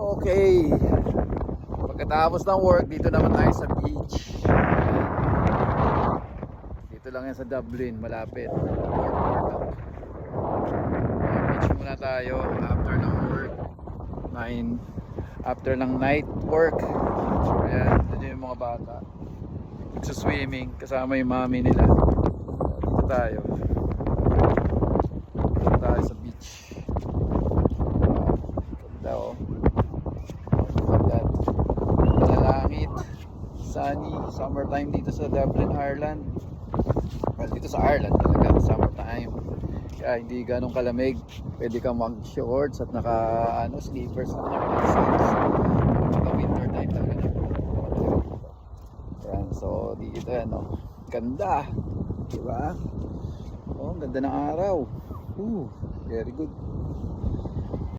Okay. Pagkatapos ng work, dito naman tayo sa beach. Dito lang yan sa Dublin, malapit. Beach muna tayo after ng work. After ng night work. Ayan, dito yung mga bata. Nagsuswimming, kasama yung mami nila. Dito tayo. Dito tayo sa beach. Ganda oh. Langit, sunny, summertime dito sa Dublin, Ireland. Well, dito sa Ireland talaga, summertime. Kaya hindi ganong kalamig. Pwede kang mag-shorts at slippers at naka-socks. Pagka winter time talaga. Ayan, so dito yan, no? Ganda, diba? Oh, ganda ng araw. Very good.